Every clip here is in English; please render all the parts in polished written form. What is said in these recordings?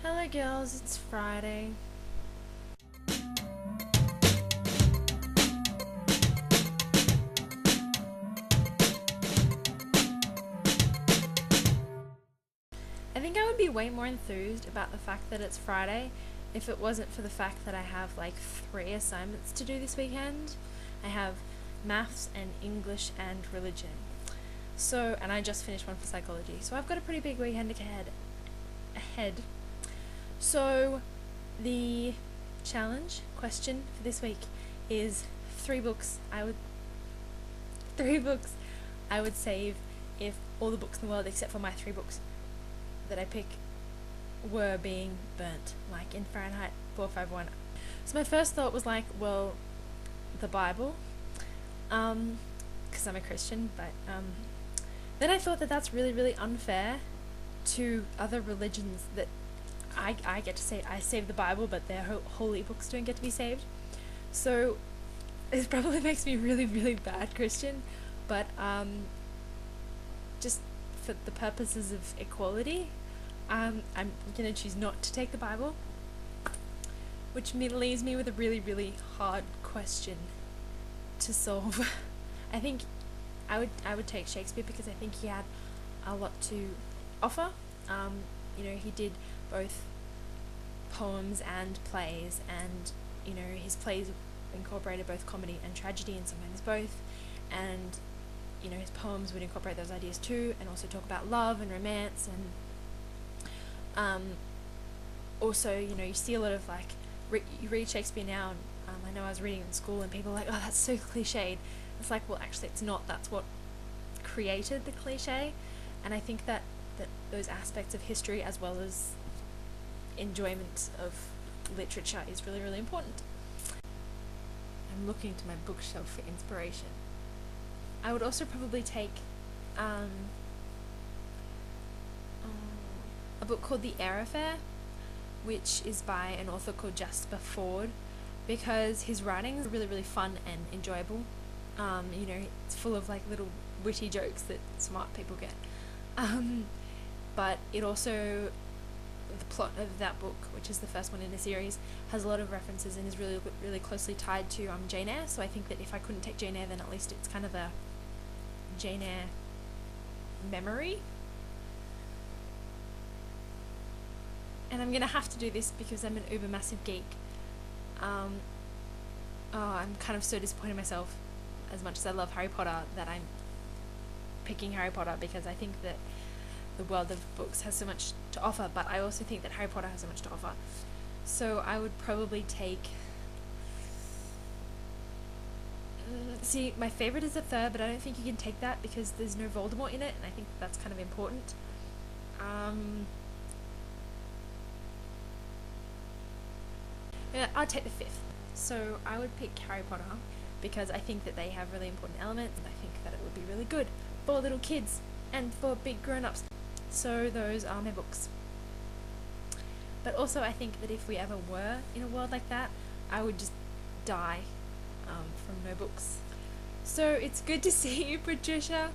Hello girls, it's Friday. I think I would be way more enthused about the fact that it's Friday if it wasn't for the fact that I have like 3 assignments to do this weekend. I have maths and English and religion. So, and I just finished one for psychology. So I've got a pretty big weekend ahead. So the challenge question for this week is 3 books I would save if all the books in the world except for my 3 books that I pick were being burnt, like in Fahrenheit 451. So my first thought was like, well, the Bible, because I'm a Christian, but then I thought that that's really, really unfair to other religions that I get to say I save the Bible, but their holy books don't get to be saved. So it probably makes me really, really bad Christian, but just for the purposes of equality, I'm gonna choose not to take the Bible, which leaves me with a really, really hard question to solve. I think I would take Shakespeare because I think he had a lot to offer. He did both poems and plays, and his plays incorporated both comedy and tragedy, and sometimes both, and his poems would incorporate those ideas too, and also talk about love and romance, and also you see a lot of like you read Shakespeare now, and I know I was reading in school and people are like, oh, that's so cliched. It's like, well, actually it's not. That's what created the cliche, and I think that those aspects of history as well as enjoyment of literature is really, really important. I'm looking to my bookshelf for inspiration. I would also probably take a book called The Air Affair, which is by an author called Jasper Fforde, because his writings are really, really fun and enjoyable. It's full of like little witty jokes that smart people get. But it also, the plot of that book, which is the first one in the series, has a lot of references and is really, really closely tied to Jane Eyre. So I think that if I couldn't take Jane Eyre, then at least it's kind of a Jane Eyre memory. And I'm gonna have to do this because I'm an uber massive geek. I'm kind of so disappointed in myself, as much as I love Harry Potter, that I'm picking Harry Potter, because I think that the world of books has so much to offer, but I also think that Harry Potter has so much to offer. So I would probably take... see, my favourite is the third, but I don't think you can take that because there's no Voldemort in it, and I think that's kind of important. Yeah, I'll take the 5th. So I would pick Harry Potter because I think that they have really important elements, and I think that it would be really good for little kids and for big grown-ups. So those are my books. But also I think that if we ever were in a world like that, I would just die from no books. So it's good to see you, Patricia.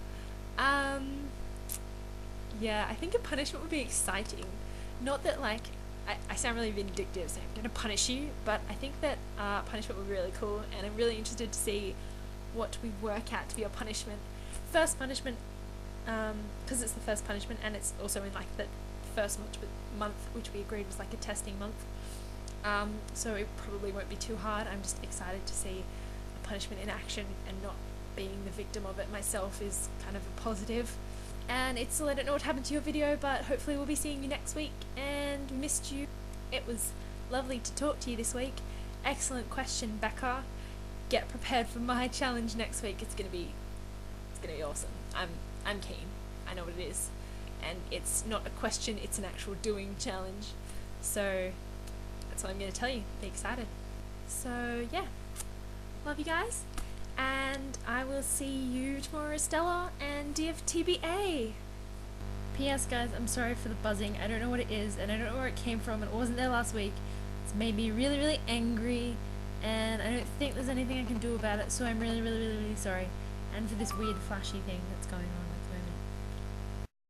Yeah, I think a punishment would be exciting. Not that like, I sound really vindictive, so I'm going to punish you, but I think that punishment would be really cool, and I'm really interested to see what we work out to be a punishment. First punishment, because it's the first punishment, and it's also in like the first month, which we agreed was like a testing month, so it probably won't be too hard. I'm just excited to see a punishment in action, and not being the victim of it myself is kind of a positive. And it's still, I don't know what happened to your video, but hopefully we'll be seeing you next week, and missed you. It was lovely to talk to you this week. Excellent question, Becca. Get prepared for my challenge next week. It's gonna be awesome. I'm keen. I know what it is, and it's not a question, it's an actual doing challenge. So that's what I'm gonna tell you. Be excited. So yeah, love you guys, and I will see you tomorrow, Stella and DFTBA. P.S. guys, I'm sorry for the buzzing. I don't know what it is, and I don't know where it came from, and it wasn't there last week. It's made me really, really angry, and I don't think there's anything I can do about it, so I'm really, really, really, really sorry. And for this weird flashy thing that's going on.